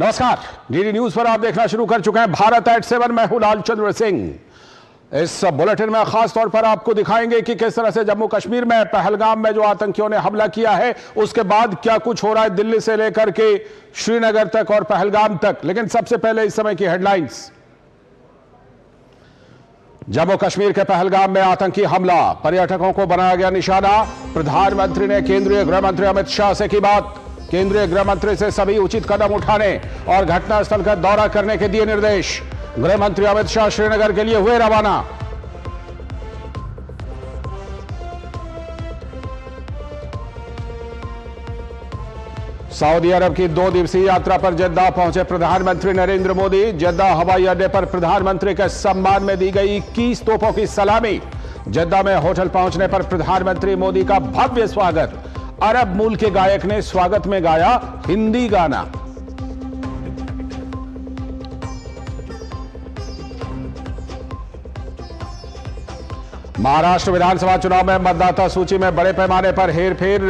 नमस्कार, DD news पर आप देखना शुरू कर चुके हैं भारत एट 7। मैं हूं लालचंद्र सिंह। इस बुलेटिन में खास तौर पर आपको दिखाएंगे कि किस तरह से जम्मू कश्मीर में पहलगाम में जो आतंकियों ने हमला किया है उसके बाद क्या कुछ हो रहा है दिल्ली से लेकर के श्रीनगर तक और पहलगाम तक। लेकिन सबसे पहले इस समय की हेडलाइंस। जम्मू कश्मीर के पहलगाम में आतंकी हमला, पर्यटकों को बनाया गया निशाना। प्रधानमंत्री ने केंद्रीय गृह मंत्री अमित शाह से की बात। केंद्रीय गृह मंत्री से सभी उचित कदम उठाने और घटनास्थल का दौरा करने के दिए निर्देश। गृह मंत्री अमित शाह श्रीनगर के लिए हुए रवाना। सऊदी अरब की 2 दिवसीय यात्रा पर जद्दा पहुंचे प्रधानमंत्री नरेंद्र मोदी। जद्दा हवाई अड्डे पर प्रधानमंत्री के सम्मान में दी गई 21 तोपों की सलामी। जद्दा में होटल पहुंचने पर प्रधानमंत्री मोदी का भव्य स्वागत। अरब मूल के गायक ने स्वागत में गाया हिंदी गाना। महाराष्ट्र विधानसभा चुनाव में मतदाता सूची में बड़े पैमाने पर हेरफेर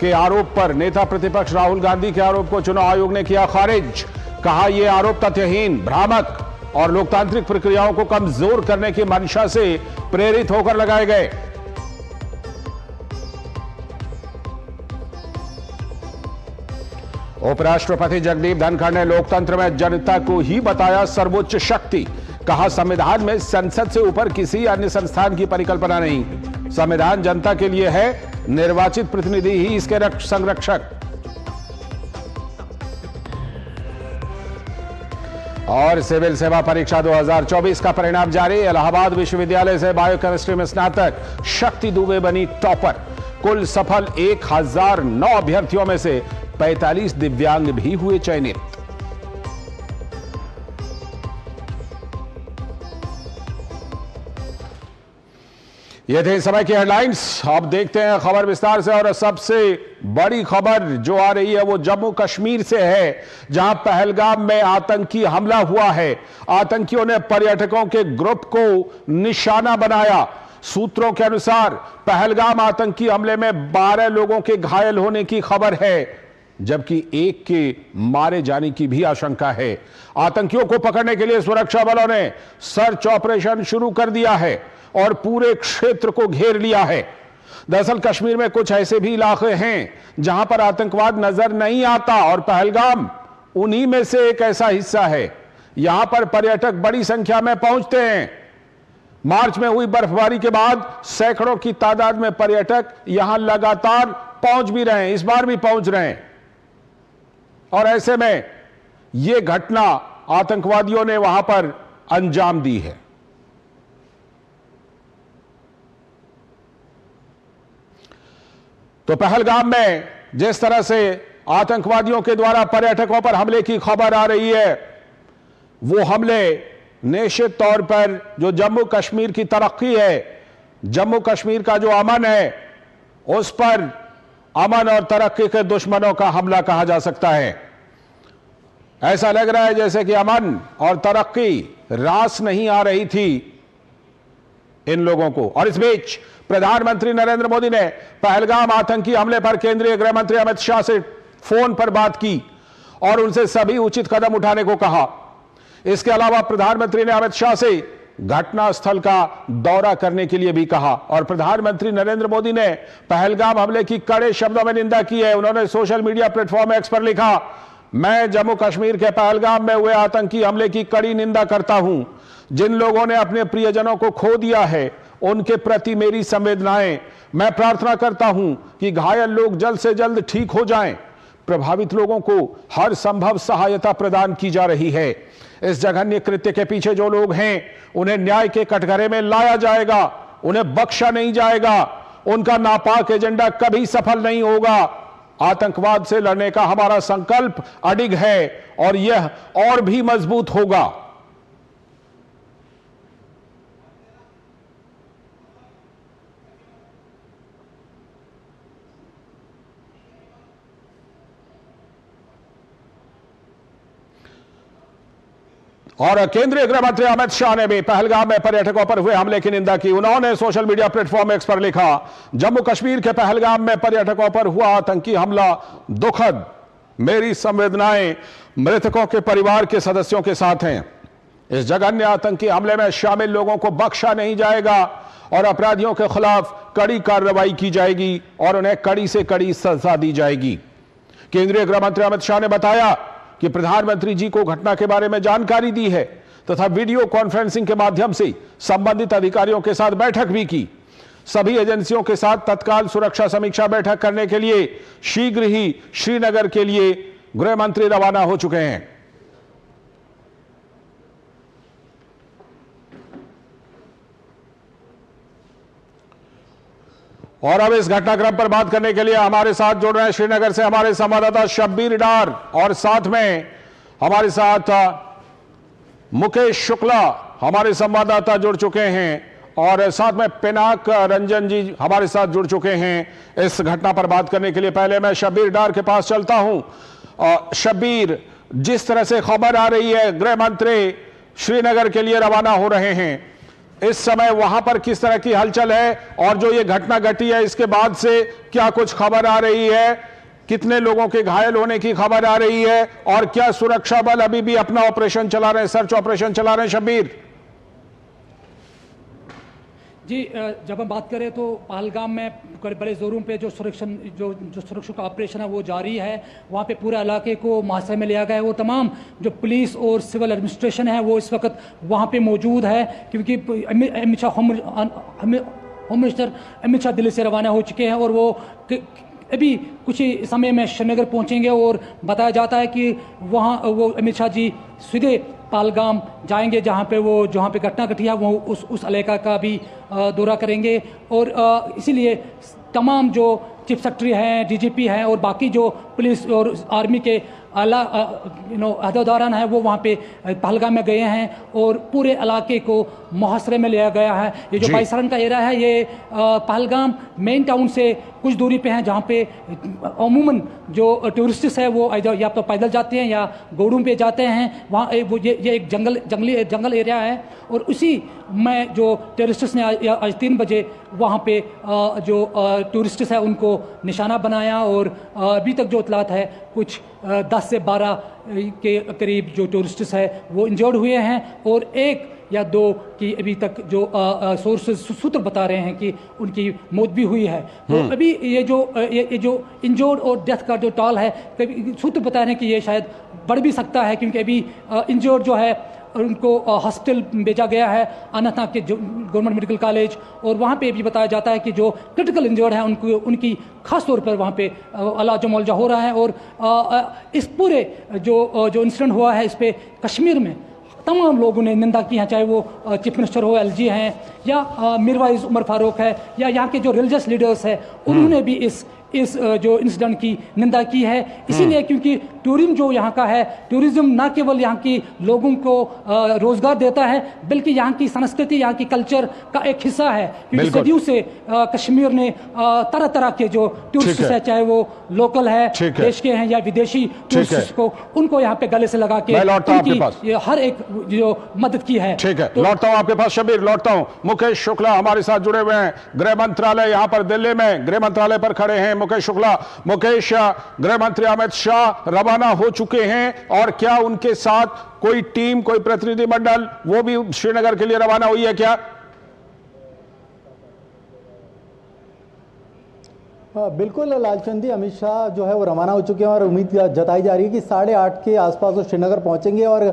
के आरोप पर नेता प्रतिपक्ष राहुल गांधी के आरोप को चुनाव आयोग ने किया खारिज। कहा यह आरोप तथ्यहीन, भ्रामक और लोकतांत्रिक प्रक्रियाओं को कमजोर करने की मंशा से प्रेरित होकर लगाए गए। उपराष्ट्रपति जगदीप धनखड़ ने लोकतंत्र में जनता को ही बताया सर्वोच्च शक्ति। कहा संविधान में संसद से ऊपर किसी अन्य संस्थान की परिकल्पना नहीं। संविधान जनता के लिए है, निर्वाचित प्रतिनिधि ही इसके संरक्षक। और सिविल सेवा परीक्षा 2024 का परिणाम जारी। इलाहाबाद विश्वविद्यालय से बायोकेमिस्ट्री में स्नातक शक्ति दुबे बनी टॉपर। कुल सफल 1009 अभ्यर्थियों में से 45 दिव्यांग भी हुए चयनित। ये थे समय की हेडलाइंस। अब देखते हैं खबर विस्तार से। और सबसे बड़ी खबर जो आ रही है वो जम्मू कश्मीर से है, जहां पहलगाम में आतंकी हमला हुआ है। आतंकियों ने पर्यटकों के ग्रुप को निशाना बनाया। सूत्रों के अनुसार पहलगाम आतंकी हमले में 12 लोगों के घायल होने की खबर है, जबकि एक के मारे जाने की भी आशंका है। आतंकियों को पकड़ने के लिए सुरक्षा बलों ने सर्च ऑपरेशन शुरू कर दिया है और पूरे क्षेत्र को घेर लिया है। दरअसल कश्मीर में कुछ ऐसे भी इलाके हैं जहां पर आतंकवाद नजर नहीं आता और पहलगाम उन्हीं में से एक ऐसा हिस्सा है। यहां पर पर्यटक बड़ी संख्या में पहुंचते हैं। मार्च में हुई बर्फबारी के बाद सैकड़ों की तादाद में पर्यटक यहां लगातार पहुंच भी रहे हैं, इस बार भी पहुंच रहे हैं। और ऐसे में यह घटना आतंकवादियों ने वहां पर अंजाम दी है। तो पहलगाम में जिस तरह से आतंकवादियों के द्वारा पर्यटकों पर हमले की खबर आ रही है, वो हमले निश्चित तौर पर जो जम्मू कश्मीर की तरक्की है, जम्मू कश्मीर का जो अमन है, उस पर अमन और तरक्की के दुश्मनों का हमला कहा जा सकता है। ऐसा लग रहा है जैसे कि अमन और तरक्की रास नहीं आ रही थी इन लोगों को। और इस बीच प्रधानमंत्री नरेंद्र मोदी ने पहलगाम आतंकी हमले पर केंद्रीय गृह मंत्री अमित शाह से फोन पर बात की और उनसे सभी उचित कदम उठाने को कहा। इसके अलावा प्रधानमंत्री ने अमित शाह से घटनास्थल का दौरा करने के लिए भी कहा। और प्रधानमंत्री नरेंद्र मोदी ने पहलगाम हमले की कड़े शब्दों में निंदा की है। उन्होंने सोशल मीडिया प्लेटफॉर्म एक्स पर लिखा, मैं जम्मू कश्मीर के पहलगाम में हुए आतंकी हमले की कड़ी निंदा करता हूं। जिन लोगों ने अपने प्रियजनों को खो दिया है उनके प्रति मेरी संवेदनाएं। मैं प्रार्थना करता हूं कि घायल लोग जल्द से जल्द ठीक हो जाएं। प्रभावित लोगों को हर संभव सहायता प्रदान की जा रही है। इस जघन्य कृत्य के पीछे जो लोग हैं उन्हें न्याय के कटघरे में लाया जाएगा, उन्हें बख्शा नहीं जाएगा। उनका नापाक एजेंडा कभी सफल नहीं होगा। आतंकवाद से लड़ने का हमारा संकल्प अडिग है और यह और भी मजबूत होगा। और केंद्रीय गृह मंत्री अमित शाह ने भी पहलगाम में पर्यटकों पर हुए हमले की निंदा की। उन्होंने सोशल मीडिया प्लेटफॉर्म एक्स पर लिखा, जम्मू कश्मीर के पहलगाम में पर्यटकों पर हुआ आतंकी हमला दुखद मेरी संवेदनाएं मृतकों के परिवार के सदस्यों के साथ हैं। इस जघन्य आतंकी हमले में शामिल लोगों को बख्शा नहीं जाएगा और अपराधियों के खिलाफ कड़ी कार्रवाई की जाएगी और उन्हें कड़ी से कड़ी सजा दी जाएगी। केंद्रीय गृह मंत्री अमित शाह ने बताया कि प्रधानमंत्री जी को घटना के बारे में जानकारी दी है तथा वीडियो कॉन्फ्रेंसिंग के माध्यम से संबंधित अधिकारियों के साथ बैठक भी की। सभी एजेंसियों के साथ तत्काल सुरक्षा समीक्षा बैठक करने के लिए शीघ्र ही श्रीनगर के लिए गृह मंत्री रवाना हो चुके हैं। और अब इस घटनाक्रम पर बात करने के लिए हमारे साथ जुड़ रहे हैं श्रीनगर से हमारे संवाददाता शब्बीर डार और साथ में हमारे साथ मुकेश शुक्ला हमारे संवाददाता जुड़ चुके हैं और साथ में पिनाक रंजन जी हमारे साथ जुड़ चुके हैं इस घटना पर बात करने के लिए। पहले मैं शब्बीर डार के पास चलता हूं। शब्बीर, जिस तरह से खबर आ रही है गृह मंत्री श्रीनगर के लिए रवाना हो रहे हैं, इस समय वहां पर किस तरह की हलचल है और जो ये घटना घटी है इसके बाद से क्या कुछ खबर आ रही है? कितने लोगों के घायल होने की खबर आ रही है और क्या सुरक्षा बल अभी भी अपना ऑपरेशन चला रहे हैं, सर्च ऑपरेशन चला रहे हैं? शब्बीर जी, जब हम बात करें तो पहलगाम में बड़े जोरों पे जो सुरक्षा का ऑपरेशन है वो जारी है। वहाँ पे पूरे इलाके को मुहासरे में लिया गया है। वो तमाम जो पुलिस और सिविल एडमिनिस्ट्रेशन है वो इस वक्त वहाँ पे मौजूद है, क्योंकि होम मिनिस्टर अमित शाह दिल्ली से रवाना हो चुके हैं और वो अभी कुछ ही समय में श्रीनगर पहुंचेंगे और बताया जाता है कि वहाँ वो अमित शाह जी सीधे पहलगाम जाएंगे, जहाँ पे घटना घटी है वो उस इलाका का भी दौरा करेंगे। और इसीलिए तमाम जो चीफ सेक्रेटरी हैं, डीजीपी हैं और बाकी जो पुलिस और आर्मी के आला अहदेदारान हैं वो वहाँ पे पहलगाम में गए हैं और पूरे इलाके को मुहासरे में लिया गया है। ये जो बाईसरन का एरिया है ये पहलगाम मेन टाउन से कुछ दूरी पे हैं, जहाँ पे अमूमन जो टूरिस्ट्स है वो या तो पैदल जाते हैं या घोड़ों पे जाते हैं। वहाँ ये एक जंगल एरिया है और उसी में जो टूरिस्ट्स ने आज 3 बजे वहाँ पे जो टूरिस्ट्स है उनको निशाना बनाया और अभी तक जो इतलात है कुछ 10 से 12 के करीब जो टूरिस्ट्स है वो इंजर्ड हुए हैं और 1 या 2 की अभी तक जो सोर्सेज सूत्र बता रहे हैं कि उनकी मौत भी हुई है। तो अभी ये जो इंजर्ड और डेथ का जो टॉल है, कभी सूत्र बता रहे हैं कि ये शायद बढ़ भी सकता है, क्योंकि अभी इंजर्ड जो है उनको हॉस्पिटल भेजा गया है अनंतनाग के गवर्नमेंट मेडिकल कॉलेज, और वहाँ पे भी बताया जाता है कि जो क्रिटिकल इंजर्ड है उनकी खास तौर पर वहाँ पे इलाज मुआवजा हो रहा है। और इस पूरे जो इंसिडेंट हुआ है इस पे कश्मीर में तमाम लोगों ने निंदा की है, चाहे वो चीफ मिनिस्टर हो एलजी हैं या मीरवाइज उमर फारूक है या यहाँ के जो रिलीजियस लीडर्स हैं, उन्होंने भी इस जो इंसिडेंट की निंदा की है। इसीलिए क्योंकि टूरिज्म जो यहाँ का है, टूरिज्म न केवल यहाँ की लोगों को रोजगार देता है बल्कि यहाँ की संस्कृति, यहाँ की कल्चर का एक हिस्सा है। क्योंकि सदियों से कश्मीर ने तरह तरह के जो टूरिस्ट है, चाहे वो लोकल है देश के हैं या विदेशी टूरिस्ट को, उनको यहाँ पे गले से लगा के हर एक जो मदद की है। ठीक है, लौटता हूँ आपके पास शब्बीर, लौटता हूँ। मुकेश शुक्ला हमारे साथ जुड़े हुए हैं, गृह मंत्रालय यहाँ पर दिल्ली में गृह मंत्रालय पर खड़े हैं मुकेश शुक्ला। मुकेश, गृह मंत्री अमित शाह रवाना हो चुके हैं और क्या उनके साथ कोई टीम, कोई प्रतिनिधिमंडल वो भी श्रीनगर के लिए रवाना हुई है क्या? बिल्कुल लालचंदी, अमित शाह जो है वो रवाना हो चुके हैं और उम्मीद जताई जा रही है कि 8:30 के आसपास वो श्रीनगर पहुंचेंगे और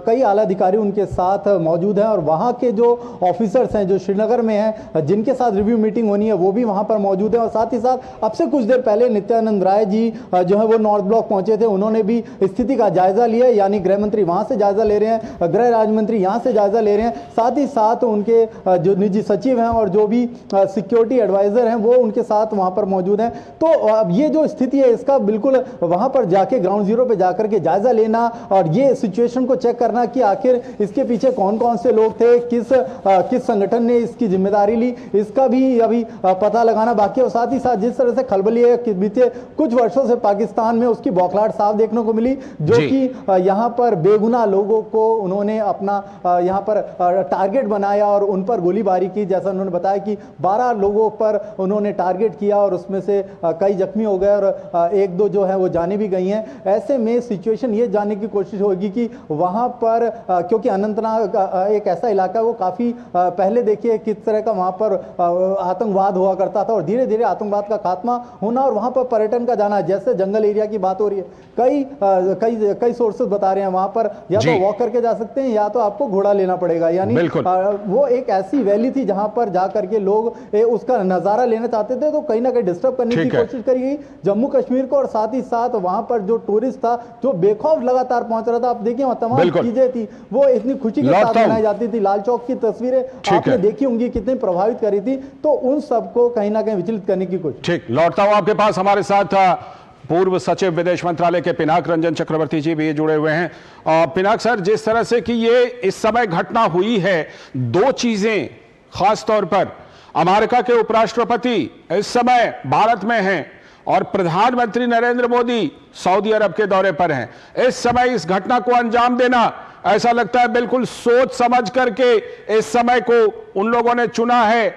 कई आला अधिकारी उनके साथ मौजूद हैं और वहां के जो ऑफिसर्स हैं जो श्रीनगर में हैं जिनके साथ रिव्यू मीटिंग होनी है वो भी वहां पर मौजूद हैं। और साथ ही साथ अब से कुछ देर पहले नित्यानंद राय जी जो है वो नॉर्थ ब्लॉक पहुंचे थे, उन्होंने भी स्थिति का जायजा लिया, यानी गृह मंत्री वहां से जायजा ले रहे हैं, गृह राज्य मंत्री यहाँ से जायजा ले रहे हैं, साथ ही साथ उनके जो निजी सचिव हैं और जो भी सिक्योरिटी एडवाइजर हैं वो उनके साथ वहां पर मौजूद हैं। तो अब ये जो स्थिति है इसका बिल्कुल वहां पर जाके ग्राउंड जीरो पे जाकर के जायजा लेना और ये सिचुएशन को चेक करना कि आखिर इसके पीछे कौन कौन से लोग थे, किस संगठन ने इसकी जिम्मेदारी ली, इसका भी अभी पता लगाना बाकी है। और साथ ही साथ जिस तरह से खलबली है कि बीते कुछ वर्षों से पाकिस्तान में उसकी बौखलाहट साफ देखने को मिली, जो कि यहाँ पर बेगुनाह लोगों को उन्होंने अपना यहाँ पर टारगेट बनाया और उन पर गोलीबारी की। जैसा उन्होंने बताया कि 12 लोगों पर उन्होंने टारगेट किया और उसमें उसमें से कई जख्मी हो गए और एक दो जो है वो जाने भी गई हैं। ऐसे में सिचुएशन ये जानने की कोशिश होगी कि वहाँ पर क्योंकि अनंतनाग एक ऐसा इलाका है, वो काफ़ी पहले देखिए किस तरह का वहाँ पर आतंकवाद हुआ करता था और धीरे धीरे आतंकवाद का खात्मा होना और वहाँ पर पर्यटन का जाना, जैसे जंगल एरिया की बात हो रही है, कई सोर्सेज बता रहे हैं वहाँ पर या तो वॉक करके जा सकते हैं या तो आपको घोड़ा लेना पड़ेगा। यानी वो एक ऐसी वैली थी जहां पर जाकर के लोग उसका नजारा लेना चाहते थे, तो कहीं ना कहीं डिस्टर्ब करने की कोशिश करी गई जम्मू कश्मीर को और साथ ही साथ वहां पर जो टूरिस्ट था जो बेखौफ लगातार पहुंच रहा था। आप देखिए वहां तमाम चीजें थी वो इतनी खुशी के साथ मनाई जाती थी। लाल चौक की तस्वीरें आपने देखी होंगी कितनी प्रभावित करी थी, तो उन सबको कहीं ना कहीं विचलित करने की कोशिश। ठीक, लौटता हूं आपके पास। हमारे साथ पूर्व सचिव विदेश मंत्रालय के पिनाक रंजन चक्रवर्ती जी भी जुड़े हुए हैं। पिनाक सर, जिस तरह से कि ये इस समय घटना हुई है, दो चीजें खास तौर पर अमेरिका के उपराष्ट्रपति इस समय भारत में हैं और प्रधानमंत्री नरेंद्र मोदी सऊदी अरब के दौरे पर हैं। इस समय इस घटना को अंजाम देना ऐसा लगता है बिल्कुल सोच समझ करके इस समय को उन लोगों ने चुना है,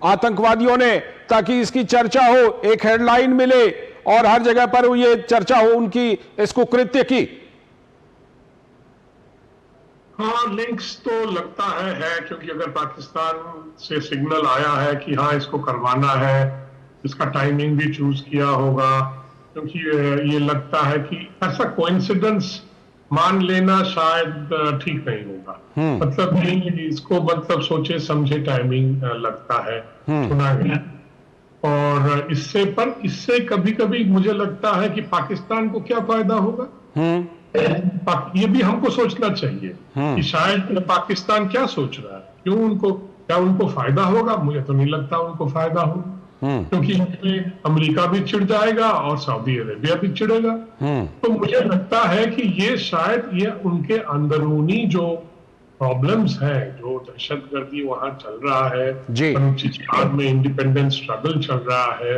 आतंकवादियों ने, ताकि इसकी चर्चा हो, एक हेडलाइन मिले और हर जगह पर ये चर्चा हो उनकी इस कुकृत्य की। हाँ, लिंक्स तो लगता है क्योंकि अगर पाकिस्तान से सिग्नल आया है कि हाँ इसको करवाना है, इसका टाइमिंग भी चूज किया होगा, क्योंकि ये लगता है कि ऐसा कोइंसिडेंस मान लेना शायद ठीक नहीं होगा। मतलब इसको मतलब सोचे समझे टाइमिंग लगता है चुना गया। और इससे कभी कभी मुझे लगता है कि पाकिस्तान को क्या फायदा होगा, ये भी हमको सोचना चाहिए कि शायद पाकिस्तान क्या सोच रहा है, क्या उनको फायदा होगा। मुझे तो नहीं लगता उनको फायदा होगा, क्योंकि अमेरिका भी चिढ़ जाएगा और सऊदी अरेबिया भी चिढ़ेगा। तो मुझे लगता है कि ये शायद ये उनके अंदरूनी जो प्रॉब्लम्स हैं, जो दहशतगर्दी वहां चल रहा है, बलूचिस्तान में इंडिपेंडेंस स्ट्रगल चल रहा है,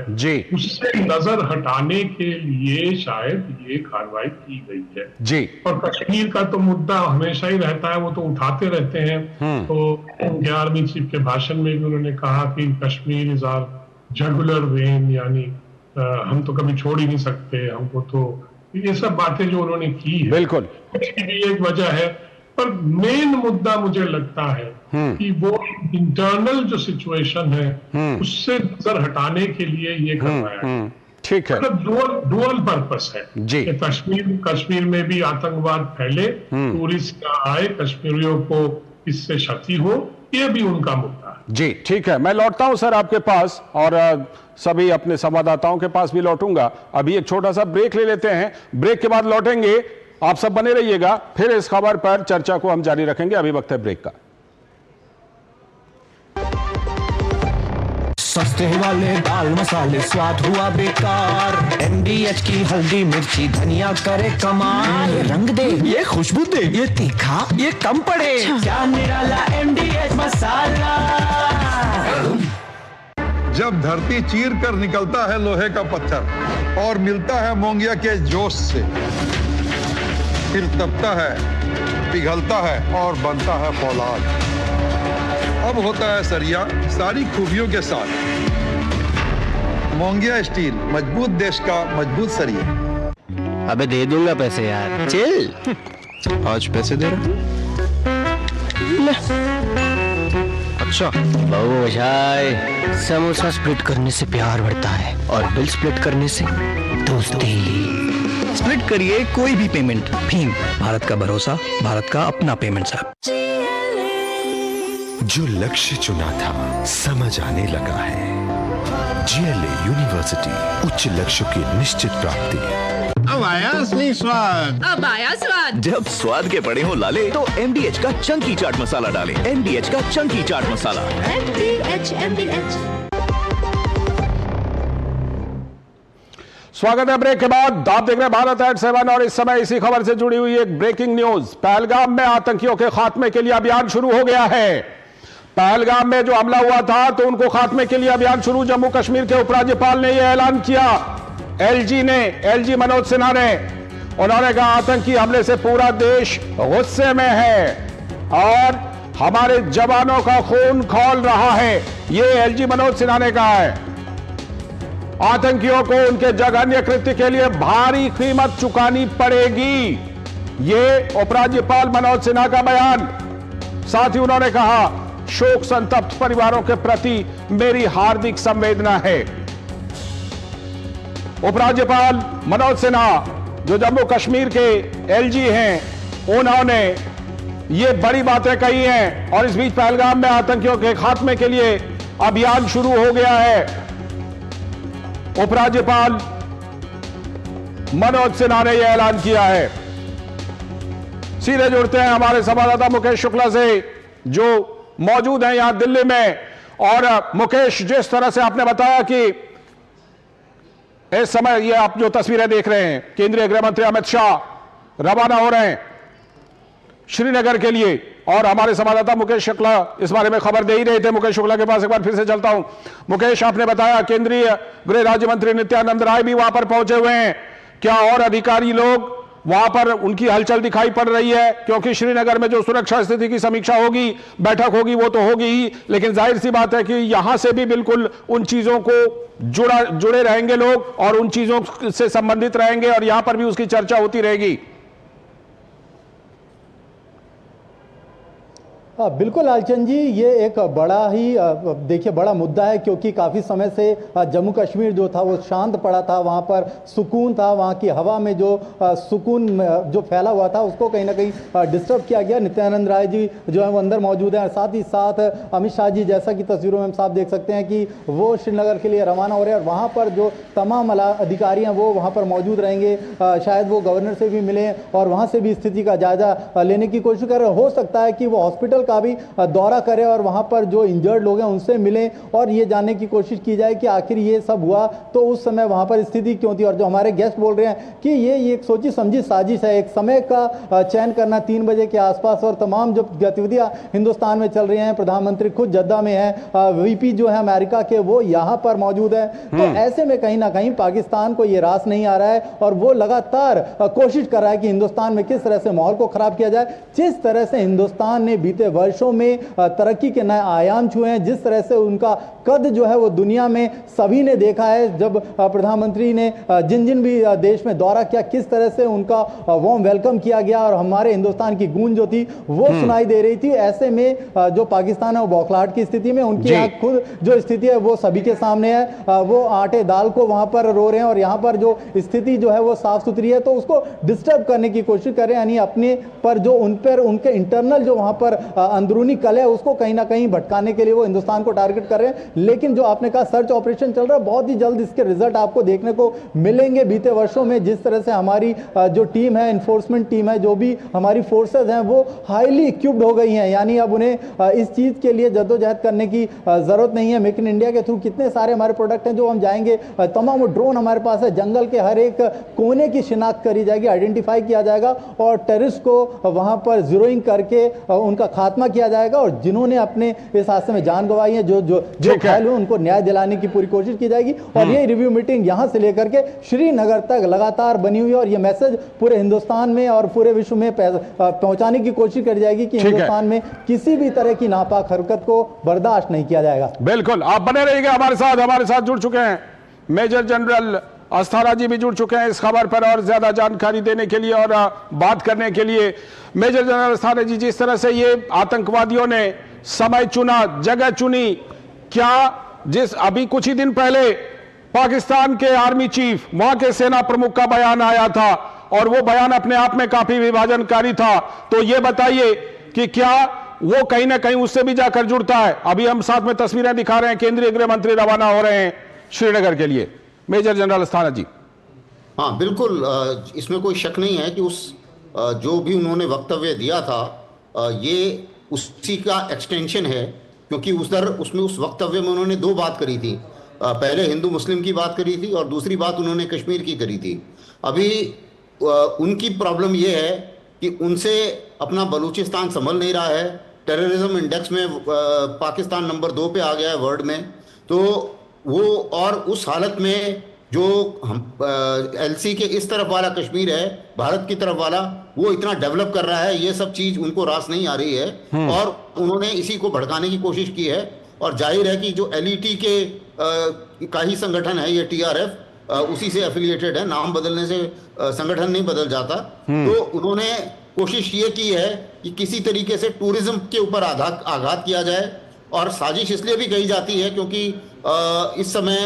उससे नजर हटाने के लिए शायद ये कार्रवाई की गई है जी। और कश्मीर का तो मुद्दा हमेशा ही रहता है, वो तो उठाते रहते हैं। तो 11वीं चीफ के भाषण में भी उन्होंने कहा कि Kashmir is our jugular vein, यानी हम तो कभी छोड़ ही नहीं सकते हमको। तो ये सब बातें जो उन्होंने की है, बिल्कुल भी एक वजह है। पर मेन मुद्दा मुझे लगता है कि वो इंटरनल जो सिचुएशन है उससे नजर हटाने के लिए ये करवाया। ठीक है, मतलब डुअल पर्पस है जी। कश्मीर में भी आतंकवाद फैले, टूरिस्ट आए, कश्मीरियों को इससे क्षति हो, ये भी उनका मुद्दा है जी। ठीक है, मैं लौटता हूं सर आपके पास और सभी अपने संवाददाताओं के पास भी लौटूंगा। अभी एक छोटा सा ब्रेक ले लेते हैं, ब्रेक के बाद लौटेंगे। आप सब बने रहिएगा, फिर इस खबर पर चर्चा को हम जारी रखेंगे। अभी वक्त है ब्रेक का। सस्ते वाले दाल मसाले स्वाद हुआ बेकार, MDH की हल्दी मिर्ची धनिया करे कमाल, ये रंग दे, ये खुशबू दे, ये तीखा, ये कम पड़े, क्या निराला MDH मसाला। जब धरती चीर कर निकलता है लोहे का पत्थर और मिलता है मोंगिया के जोश से, फिर तपता है, पिघलता है और बनता है फौलाद। अब होता है सरिया सारी खूबियों के साथ। मोंगिया स्टील, मजबूत देश का मजबूत सरिया। अबे दे दूंगा पैसे यार, चिल। आज पैसे दे रहा? अच्छा बहु भाई, समोसा स्प्लिट करने से प्यार बढ़ता है और बिल स्प्लिट करने से दोस्ती। स्प्लिट करिए कोई भी पेमेंट, भीम, भारत का भरोसा, भारत का अपना पेमेंट ऐप। जो लक्ष्य चुना था समझ आने लगा है। GLA यूनिवर्सिटी, उच्च लक्ष्य की निश्चित प्राप्ति। अब आया असली स्वाद, अब आया स्वाद। जब स्वाद के बड़े हो लाले तो MDH का चंकी चाट मसाला डालें। MDH का चंकी चाट मसाला। MDH। स्वागत है ब्रेक के बाद। आप देख रहे हैं भारत एट 7 और इस समय इसी खबर से जुड़ी हुई एक ब्रेकिंग न्यूज। पहलगाम में आतंकियों के खात्मे के लिए अभियान शुरू हो गया है। पहलगाम में जो हमला हुआ था तो उनको खात्मे के लिए अभियान शुरू। जम्मू कश्मीर के उपराज्यपाल ने यह ऐलान किया, LG मनोज सिन्हा ने। उन्होंने कहा आतंकी हमले से पूरा देश गुस्से में है और हमारे जवानों का खून खौल रहा है। यह LG मनोज सिन्हा ने कहा है। आतंकियों को उनके जघन्य कृत्य के लिए भारी कीमत चुकानी पड़ेगी। यह उपराज्यपाल मनोज सिन्हा का बयान। साथ ही उन्होंने कहा, शोक संतप्त परिवारों के प्रति मेरी हार्दिक संवेदना है। उपराज्यपाल मनोज सिन्हा जो जम्मू कश्मीर के एलजी हैं, उन्होंने ये बड़ी बातें कही हैं और इस बीच पहलगाम में आतंकियों के खात्मे के लिए अभियान शुरू हो गया है। उपराज्यपाल मनोज सिन्हा ने यह ऐलान किया है। सीधे जुड़ते हैं हमारे संवाददाता मुकेश शुक्ला से जो मौजूद हैं यहां दिल्ली में। और मुकेश, जिस तरह से आपने बताया कि इस समय ये आप जो तस्वीरें देख रहे हैं, केंद्रीय गृह मंत्री अमित शाह रवाना हो रहे हैं श्रीनगर के लिए, और हमारे संवाददाता मुकेश शुक्ला इस बारे में खबर दे ही रहे थे। मुकेश शुक्ला के पास एक बार फिर से चलता हूं। मुकेश, आपने बताया केंद्रीय गृह राज्य मंत्री नित्यानंद राय भी वहां पर पहुंचे हुए हैं। क्या और अधिकारी लोग वहां पर, उनकी हलचल दिखाई पड़ रही है? क्योंकि श्रीनगर में जो सुरक्षा स्थिति की समीक्षा होगी, बैठक होगी, वो तो होगी ही, लेकिन जाहिर सी बात है कि यहां से भी बिल्कुल उन चीजों को जुड़े रहेंगे लोग और उन चीजों से संबंधित रहेंगे और यहां पर भी उसकी चर्चा होती रहेगी। बिल्कुल लालचंद जी, ये एक बड़ा ही देखिए बड़ा मुद्दा है, क्योंकि काफ़ी समय से जम्मू कश्मीर जो था वो शांत पड़ा था, वहाँ पर सुकून था, वहाँ की हवा में जो सुकून जो फैला हुआ था उसको कहीं ना कहीं डिस्टर्ब किया गया। नित्यानंद राय जी जो है वो अंदर मौजूद हैं, साथ ही साथ अमित शाह जी, जैसा कि तस्वीरों में हम साफ देख सकते हैं कि वो श्रीनगर के लिए रवाना हो रहे हैं और वहाँ पर जो तमाम अधिकारी हैं वो वहाँ पर मौजूद रहेंगे। शायद वो गवर्नर से भी मिलें और वहाँ से भी स्थिति का जायजा लेने की कोशिश करें। हो सकता है कि वो हॉस्पिटल का भी दौरा करें और वहां पर जो इंजर्ड लोग हैं उनसे मिलें और ये जानने की कोशिश की जाए कि आखिर ये सब हुआ तो उस समय वहां पर स्थिति क्यों थी। और जो हमारे गेस्ट बोल रहे हैं कि ये एक सोची समझी साजिश है, एक समय का चयन करना 3 बजे के आसपास, और तमाम जो गतिविधियां हिंदुस्तान में चल रही हैं, प्रधानमंत्री खुद जद्दा में है, वीपी जो है अमेरिका के वो यहां पर मौजूद है, तो ऐसे में कहीं ना कहीं पाकिस्तान को ये रास नहीं आ रहा है और वो लगातार कोशिश कर रहा है कि हिंदुस्तान में किस तरह से माहौल को खराब किया जाए। जिस तरह से हिंदुस्तान ने बीते वर्षों में तरक्की के नए आयाम छुए हैं, जिस तरह से उनका कद जो है वो दुनिया में सभी ने देखा है, जब प्रधानमंत्री ने जिन जिन भी देश में दौरा किया किस तरह से उनका वार्म वेलकम किया गया और हमारे हिंदुस्तान की गूंज जो थी वो सुनाई दे रही थी। ऐसे में जो पाकिस्तान है वो बौखलाहट की स्थिति में, उनकी यहाँ खुद जो स्थिति है वो सभी के सामने है। वो आटे दाल को वहां पर रो रहे हैं और यहाँ पर जो स्थिति जो है वो साफ सुथरी है, तो उसको डिस्टर्ब करने की कोशिश कर रहे हैं, यानी अपने पर जो उन पर उनके इंटरनल जो वहां पर अंदरूनी कल है उसको कहीं ना कहीं भटकाने के लिए वो हिंदुस्तान को टारगेट कर रहे हैं। लेकिन जो आपने कहा सर्च ऑपरेशन चल रहा है, बहुत ही जल्द इसके रिजल्ट आपको देखने को मिलेंगे। बीते वर्षों में जिस तरह से हमारी जो टीम है, इन्फोर्समेंट टीम है, जो भी हमारी फोर्सेज हैं वो हाईली इक्विप्ड हो गई हैं, यानी अब उन्हें इस चीज के लिए जद्दोजहद करने की जरूरत नहीं है। मेक इन इंडिया के थ्रू कितने सारे हमारे प्रोडक्ट हैं जो हम जाएंगे, तमाम ड्रोन हमारे पास है, जंगल के हर एक कोने की शिनाख्त करी जाएगी, आइडेंटिफाई किया जाएगा और टेररिस्ट को वहां पर जीरोइंग करके उनका खात्मा किया जाएगा और जिन्होंने अपने इस हादसे में जान गंवाई है, जो घायल हुए, उनको न्याय दिलाने की पूरी कोशिश की जाएगी। और ये रिव्यू मीटिंग यहां से लेकर के श्रीनगर तक लगातार बनी हुई है और ये मैसेज पूरे हिंदुस्तान में और पूरे विश्व में पहुंचाने की कोशिश करी जाएगी कि हिंदुस्तान में किसी भी तरह की नापाक हरकत को बर्दाश्त नहीं किया जाएगा। बिल्कुल, आप बने रहिएगा हमारे साथ जुड़ चुके हैं मेजर जनरल अस्थाना जी भी जुड़ चुके हैं इस खबर पर और ज्यादा जानकारी देने के लिए और बात करने के लिए। मेजर जनरल अस्थाना जी, जिस तरह से ये आतंकवादियों ने समय चुना, जगह चुनी, क्या जिस अभी कुछ ही दिन पहले पाकिस्तान के आर्मी चीफ, वहां के सेना प्रमुख का बयान आया था और वो बयान अपने आप में काफी विभाजनकारी था, तो ये बताइए कि क्या वो कहीं ना कहीं उससे भी जाकर जुड़ता है? अभी हम साथ में तस्वीरें दिखा रहे हैं, केंद्रीय गृह मंत्री रवाना हो रहे हैं श्रीनगर के लिए। मेजर जनरल अस्थाना जी। हाँ बिल्कुल, इसमें कोई शक नहीं है कि उस जो भी उन्होंने वक्तव्य दिया था ये उसी का एक्सटेंशन है, क्योंकि उसमें उस वक्तव्य में उन्होंने 2 बात करी थी। पहले हिंदू मुस्लिम की बात करी थी और दूसरी बात उन्होंने कश्मीर की करी थी। अभी उनकी प्रॉब्लम ये है कि उनसे अपना बलूचिस्तान संभल नहीं रहा है। टेररिज्म इंडेक्स में पाकिस्तान नंबर 2 पे आ गया है वर्ल्ड में, तो वो और उस हालत में जो एलसी के इस तरफ वाला कश्मीर है, भारत की तरफ वाला, वो इतना डेवलप कर रहा है, ये सब चीज उनको रास नहीं आ रही है और उन्होंने इसी को भड़काने की कोशिश की है। और जाहिर है कि जो एलईटी के का ही संगठन है ये TRF, उसी से एफिलिएटेड है, नाम बदलने से संगठन नहीं बदल जाता। तो उन्होंने कोशिश ये की है कि किसी तरीके से टूरिज्म के ऊपर आघात किया जाए, और साजिश इसलिए भी कही जाती है क्योंकि इस समय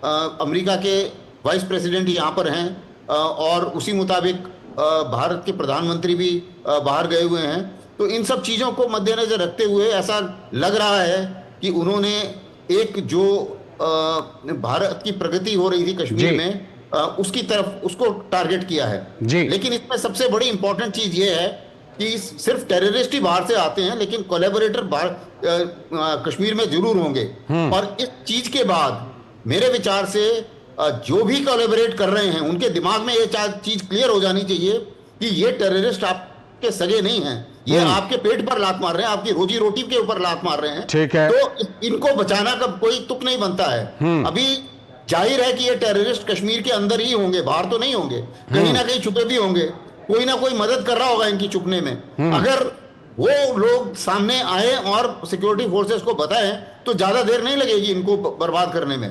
अमेरिका के वाइस प्रेसिडेंट यहाँ पर हैं और उसी मुताबिक भारत के प्रधानमंत्री भी बाहर गए हुए हैं। तो इन सब चीज़ों को मद्देनजर रखते हुए ऐसा लग रहा है कि उन्होंने एक जो भारत की प्रगति हो रही थी कश्मीर में उसकी तरफ उसको टारगेट किया है। लेकिन इसमें सबसे बड़ी इंपॉर्टेंट चीज ये है कि सिर्फ टेररिस्ट ही बाहर से आते हैं, लेकिन कोलैबोरेटर कश्मीर में जरूर होंगे। और इस चीज के बाद मेरे विचार से जो भी कोलैबोरेट कर रहे हैं उनके दिमाग में ये चीज क्लियर हो जानी चाहिए कि ये टेररिस्ट आपके सगे नहीं हैं, ये आपके पेट पर लात मार रहे हैं, आपकी रोजी रोटी के ऊपर लात मार रहे हैं। ठीक है। तो इनको बचाना का कोई तुक नहीं बनता है। अभी जाहिर है कि ये टेररिस्ट कश्मीर के अंदर ही होंगे, बाहर तो नहीं होंगे, कहीं ना कहीं छुपे भी होंगे, कोई ना कोई मदद कर रहा होगा इनकी छुपने में। अगर वो लोग सामने आए और सिक्योरिटी फोर्सेस को बताएं तो ज्यादा देर नहीं लगेगी इनको बर्बाद करने में।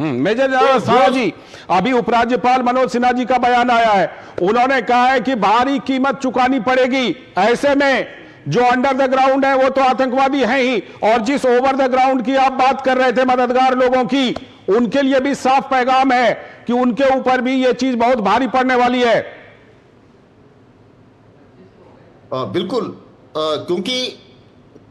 मेजर जनरल अस्थाना जी, अभी उपराज्यपाल मनोज सिन्हा जी का बयान आया है, उन्होंने कहा है कि भारी कीमत चुकानी पड़ेगी। ऐसे में जो अंडर द ग्राउंड है वो तो आतंकवादी हैं ही, और जिस ओवर द ग्राउंड की आप बात कर रहे थे मददगार लोगों की, उनके लिए भी साफ पैगाम है कि उनके ऊपर भी ये चीज बहुत भारी पड़ने वाली है। बिल्कुल, क्योंकि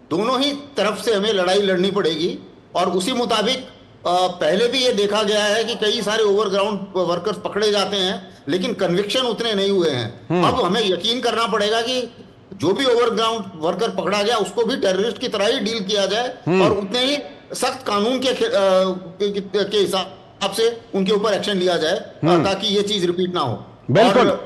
दोनों ही तरफ से हमें लड़ाई लड़नी पड़ेगी, और उसी मुताबिक पहले भी ये देखा गया है कि कई सारे ओवरग्राउंड वर्कर्स पकड़े जाते हैं लेकिन कन्विक्शन उतने नहीं हुए हैं। अब हमें यकीन करना पड़ेगा कि जो भी ओवरग्राउंड वर्कर पकड़ा गया उसको भी टेररिस्ट की तरह ही डील किया जाए और उतने ही सख्त कानून के हिसाब से उनके ऊपर एक्शन लिया जाए ताकि ये चीज रिपीट ना हो। बिल्कुल।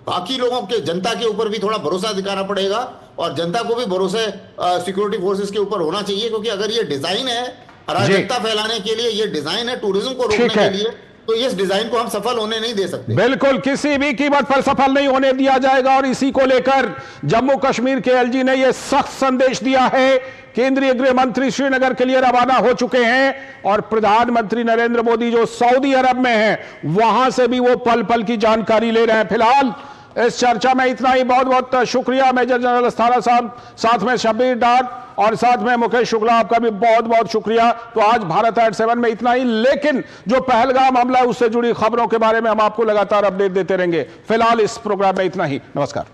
बाकी लोगों के, जनता के ऊपर भी थोड़ा भरोसा दिखाना पड़ेगा, और जनता को भी भरोसा सिक्योरिटी फोर्सेस के ऊपर होना चाहिए, क्योंकि अगर ये डिजाइन है अराजकता फैलाने के लिए, ये डिजाइन है टूरिज्म को रोकने के लिए, तो इस डिजाइन को हम सफल होने नहीं दे सकते। बिल्कुल, किसी भी कीमत पर सफल नहीं होने दिया जाएगा। और इसी को लेकर जम्मू कश्मीर के LG ने यह सख्त संदेश दिया है। केंद्रीय गृह मंत्री श्रीनगर के लिए रवाना हो चुके हैं, और प्रधानमंत्री नरेंद्र मोदी जो सऊदी अरब में हैं वहां से भी वो पल पल की जानकारी ले रहे हैं। फिलहाल इस चर्चा में इतना ही। बहुत बहुत शुक्रिया मेजर जनरल अस्थाना साहब, साथ में शब्बीर डार और साथ में मुकेश शुक्ला, आपका भी बहुत बहुत शुक्रिया। तो आज भारत एट 7 में इतना ही, लेकिन जो पहलगाम हमला है उससे जुड़ी खबरों के बारे में हम आपको लगातार अपडेट देते रहेंगे। फिलहाल इस प्रोग्राम में इतना ही। नमस्कार।